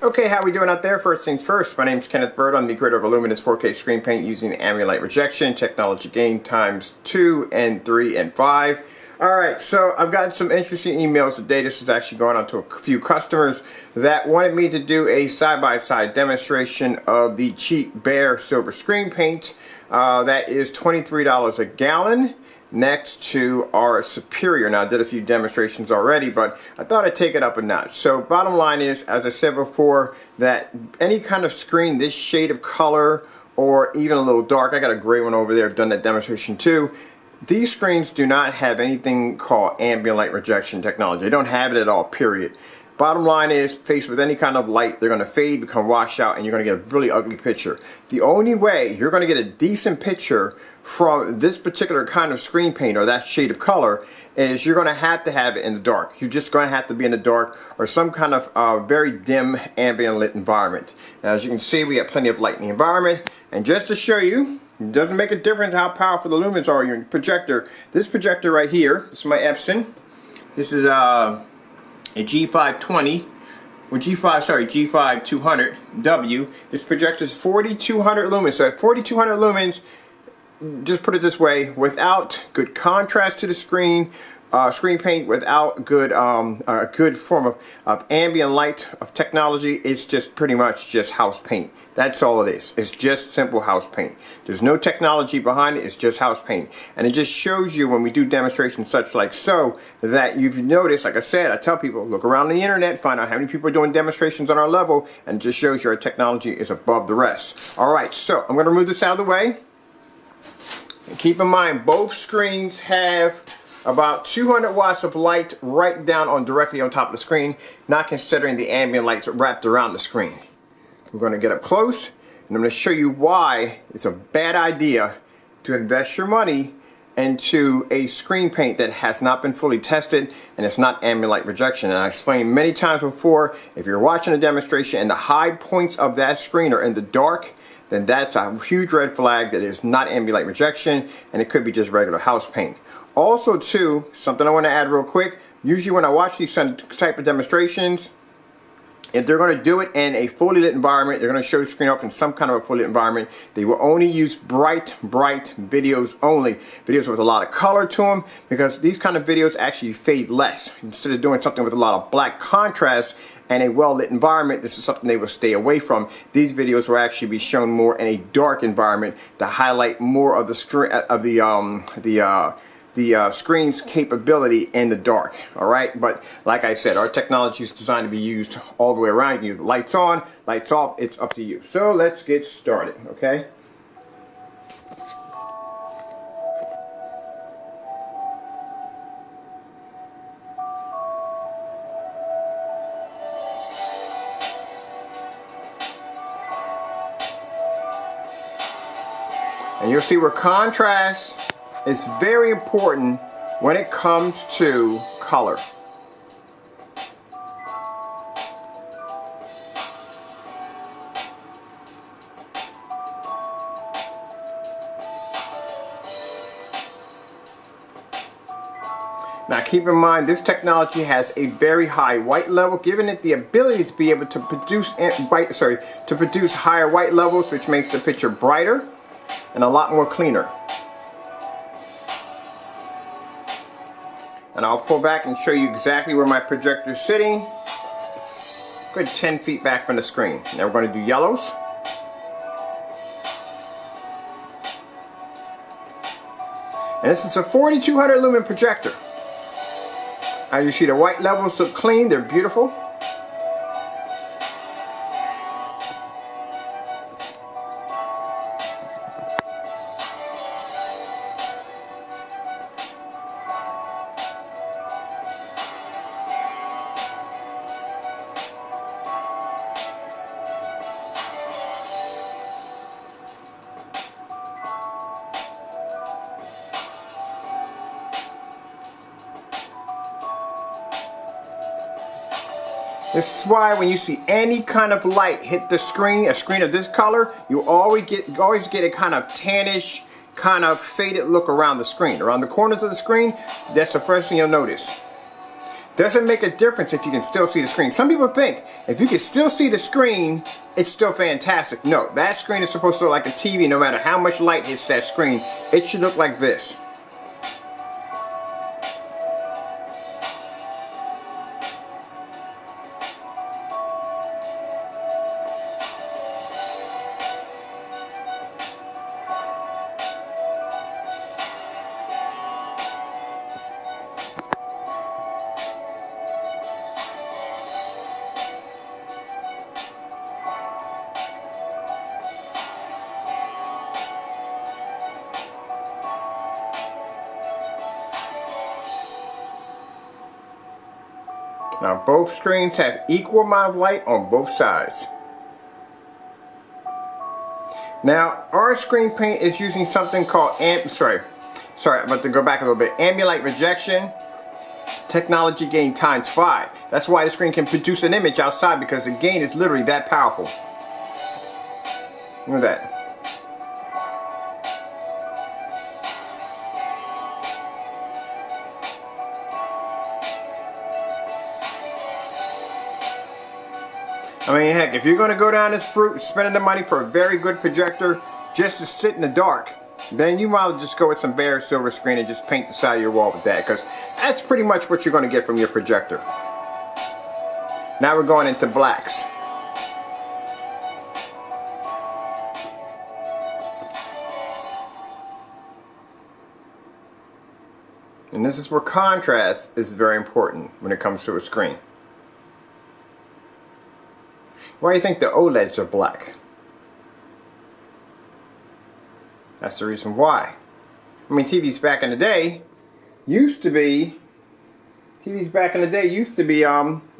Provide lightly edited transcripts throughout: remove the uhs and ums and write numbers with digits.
Okay, how we doing out there? First things first, my name is Kenneth Bird. I'm the creator of LUMINOUS 4K screen paint using ambient light rejection, technology gain times 2 and 3 and 5. Alright, so I've gotten some interesting emails today. This is actually going on to a few customers that wanted me to do a side-by-side demonstration of the cheap bare silver screen paint. That is $23 a gallon. Next to our Superior. Now I did a few demonstrations already, but I thought I'd take it up a notch. So bottom line is, as I said before, that any kind of screen this shade of color or even a little dark, I got a gray one over there, I've done that demonstration too. These screens do not have anything called ambient light rejection technology. They don't have it at all, period. Bottom line is, faced with any kind of light, they're going to fade, become washed out, and you're going to get a really ugly picture. The only way you're going to get a decent picture from this particular kind of screen paint or that shade of color is you're going to have it in the dark. You're just going to have to be in the dark or some kind of very dim ambient lit environment. Now, as you can see, we have plenty of light in the environment, and just to show you, it doesn't make a difference how powerful the lumens are in your projector. This projector right here, this is my Epson. This is a G520, or G5 200W. This projector is 4200 lumens. So at 4200 lumens, just put it this way, without good contrast to the screen paint, without good a good form of ambient light of technology, it's just pretty much just house paint. That's all it is. It's just simple house paint. There's no technology behind it. It's just house paint, and it just shows you when we do demonstrations such like so that you've noticed. Like I said, I tell people, look around the internet, find out how many people are doing demonstrations on our level, and it just shows you our technology is above the rest. All right, so I'm going to remove this out of the way. And keep in mind, both screens have about 200 watts of light right down on directly on top of the screen, not considering the ambient lights wrapped around the screen. We're going to get up close, and I'm going to show you why it's a bad idea to invest your money into a screen paint that has not been fully tested and it's not ambient light rejection. And I explained many times before, if you're watching a demonstration and the high points of that screen are in the dark, then that's a huge red flag that is not ambient light rejection, and it could be just regular house paint. Also too, something I want to add real quick, usually when I watch these type of demonstrations, if they're going to do it in a fully lit environment, they're going to show the screen off in some kind of a fully lit environment, they will only use bright videos only. Videos with a lot of color to them, because these kind of videos actually fade less. Instead of doing something with a lot of black contrast and a well-lit environment, this is something they will stay away from. These videos will actually be shown more in a dark environment to highlight more of the screen of the screen's capability in the dark. Alright, but like I said, our technology is designed to be used all the way around. You can use lights on, lights off, it's up to you. So let's get started, okay? And you'll see where contrast is very important when it comes to color. Now keep in mind, this technology has a very high white level, giving it the ability to be able to produce higher white levels, which makes the picture brighter and a lot more cleaner. And I'll pull back and show you exactly where my projector is sitting. Good 10 feet back from the screen. Now we're going to do yellows. And this is a 4200 lumen projector. As you see, the white levels look clean, they're beautiful. This is why when you see any kind of light hit the screen, a screen of this color, you always get a kind of tannish, kind of faded look around the screen. Around the corners of the screen, that's the first thing you'll notice. Doesn't make a difference if you can still see the screen. Some people think if you can still see the screen, it's still fantastic. No, that screen is supposed to look like a TV no matter how much light hits that screen. It should look like this. Now both screens have equal amount of light on both sides. Now our screen paint is using something called sorry, I'm about to go back a little bit. Ambient light rejection, technology gain times 5. That's why the screen can produce an image outside, because the gain is literally that powerful. Look at that. I mean, heck, if you're going to go down this route, spending the money for a very good projector just to sit in the dark, then you might as well just go with some bare silver screen and just paint the side of your wall with that, because that's pretty much what you're going to get from your projector. Now we're going into blacks. And this is where contrast is very important when it comes to a screen. Why do you think the OLEDs are black? That's the reason why. I mean, TVs back in the day used to be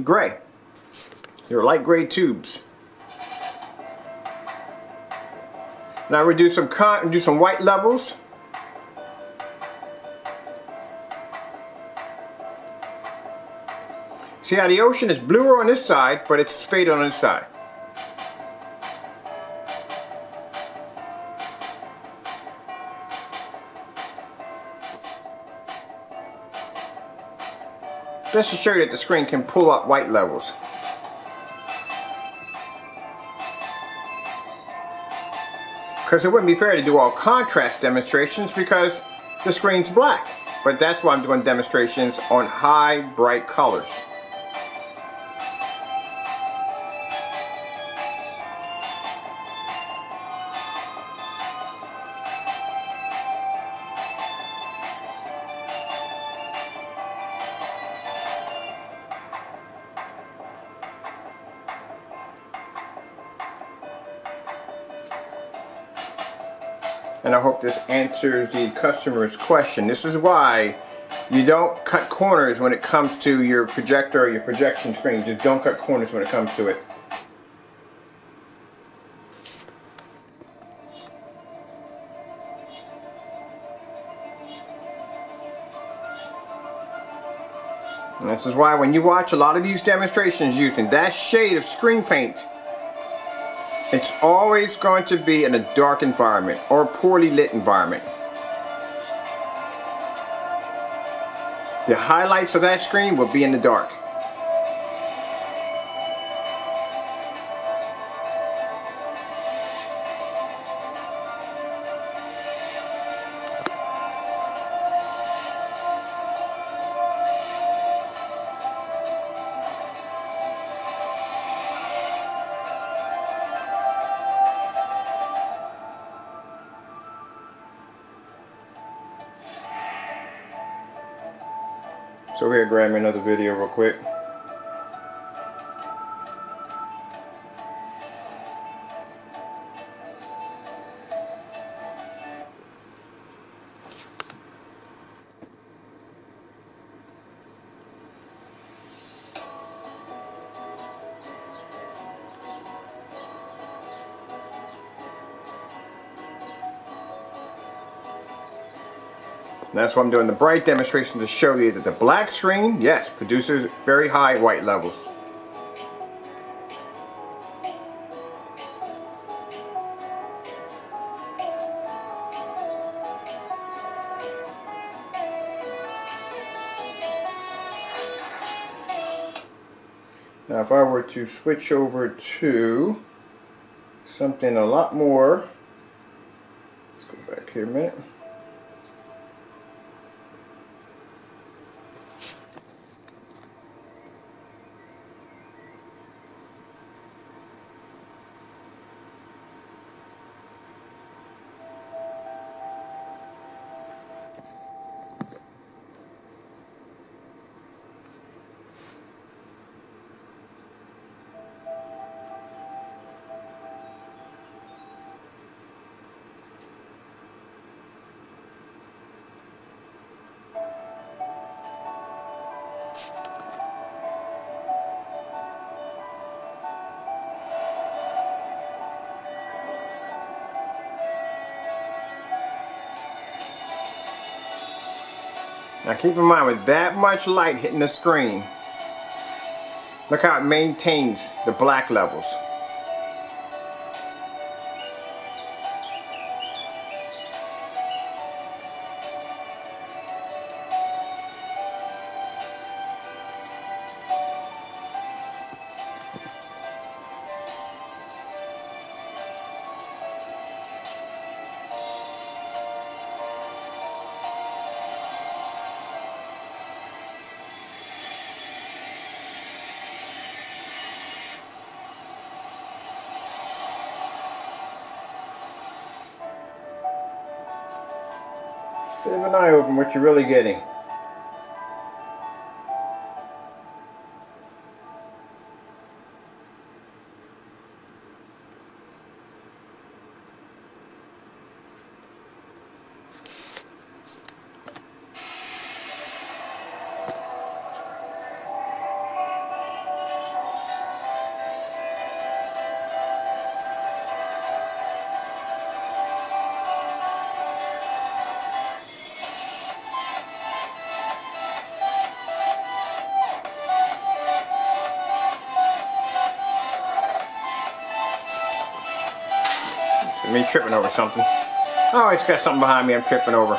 gray. They were light gray tubes. Now we do some white levels. See how the ocean is bluer on this side, but it's faded on this side. Just to show you that the screen can pull up white levels. Because it wouldn't be fair to do all contrast demonstrations because the screen's black. But that's why I'm doing demonstrations on high, bright colors. And I hope this answers the customer's question. This is why you don't cut corners when it comes to your projector or your projection screen. Just don't cut corners when it comes to it. And this is why when you watch a lot of these demonstrations using that shade of screen paint, it's always going to be in a dark environment or a poorly lit environment. The highlights of that screen will be in the dark. So here, grab me another video real quick. That's why I'm doing the bright demonstration to show you that the black screen, yes, produces very high white levels. Now if I were to switch over to something a lot more, let's go back here a minute. Now keep in mind, with that much light hitting the screen, look how it maintains the black levels. Keep an eye open what you're really getting. Me tripping over something. Oh, it's got something behind me I'm tripping over.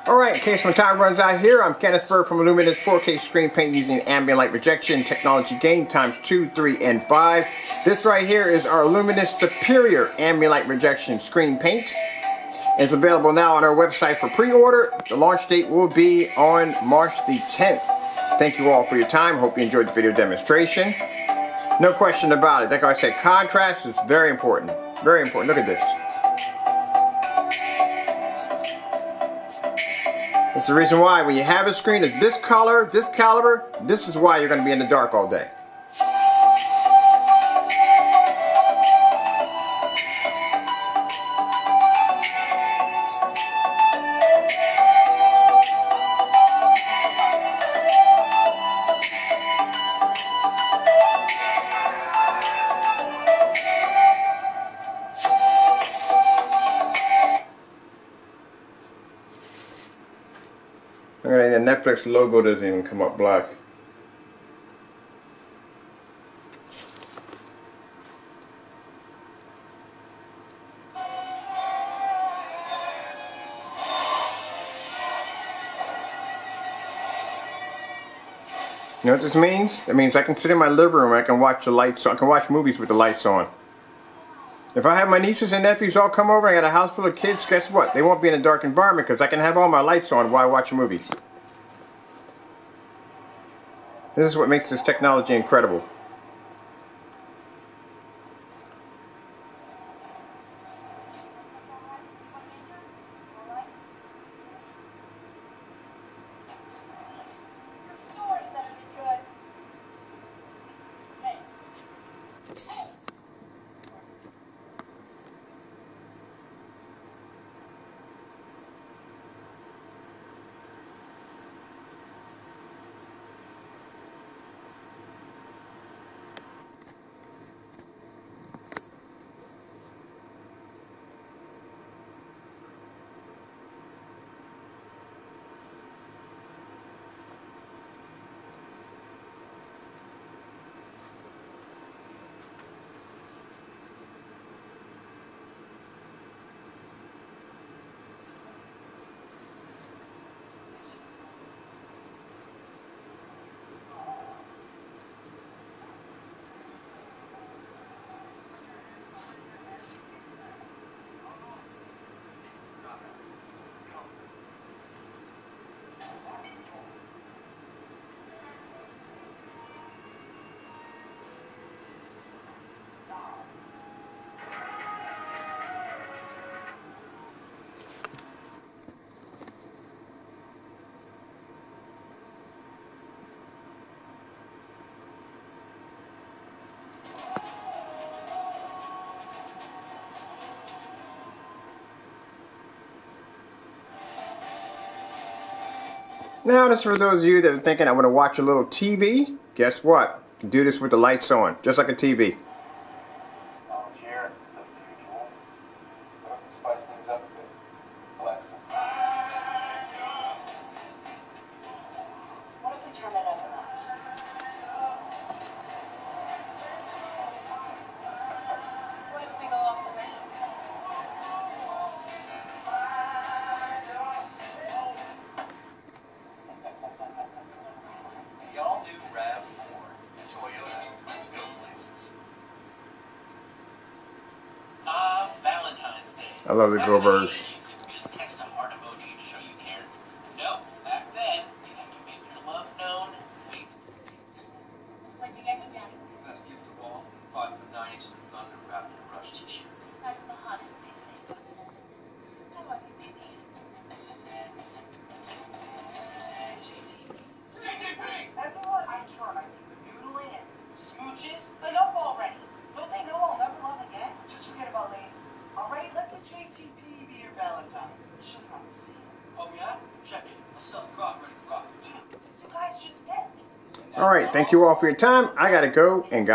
Alright, in case my time runs out here, I'm Kenneth Bird from LUMINOUS 4K screen paint using ambient light rejection technology gain times 2, 3, and 5. This right here is our LUMINOUS Superior ambient light rejection screen paint. It's available now on our website for pre-order. The launch date will be on March the 10th. Thank you all for your time. Hope you enjoyed the video demonstration. No question about it. Like I said, contrast is very important. Very important. Look at this. That's the reason why when you have a screen of this color, this caliber, this is why you're going to be in the dark all day. The Netflix logo doesn't even come up black. You know what this means? It means I can sit in my living room, I can watch the lights on, I can watch movies with the lights on. If I have my nieces and nephews all come over, I got a house full of kids, guess what? They won't be in a dark environment because I can have all my lights on while I watch movies. This is what makes this technology incredible. Now, this is for those of you that are thinking I want to watch a little TV. Guess what? You can do this with the lights on, just like a TV. Here, like usual. What if we spice things up a bit? Alexa. What if we turn it up a notch? What if we go off the rail? The all-new RAV4. Toyota. Let's go places. Valentine's Day. I love the Back in Go-Birds. the 80s, you could just text a heart emoji to show you cared. Nope, back then, you had to make your love known face to face. What'd you get from Daddy? Best gift of all, 5 foot 9 inches of thunder wrapped in a brush t-shirt. That is the hottest piece I've ever done. I love you, baby. JJP! Everyone, I'm sure I see the noodling and smooches. Enough already. Don't they know I'll never love again? Just forget about Lane. Alright, let the JTP be your Valentine. It's just not the same. Oh yeah? Check it. A stuffed croc ready to rock. Dude, you guys just get me. All right, thank you all for your time. I gotta go and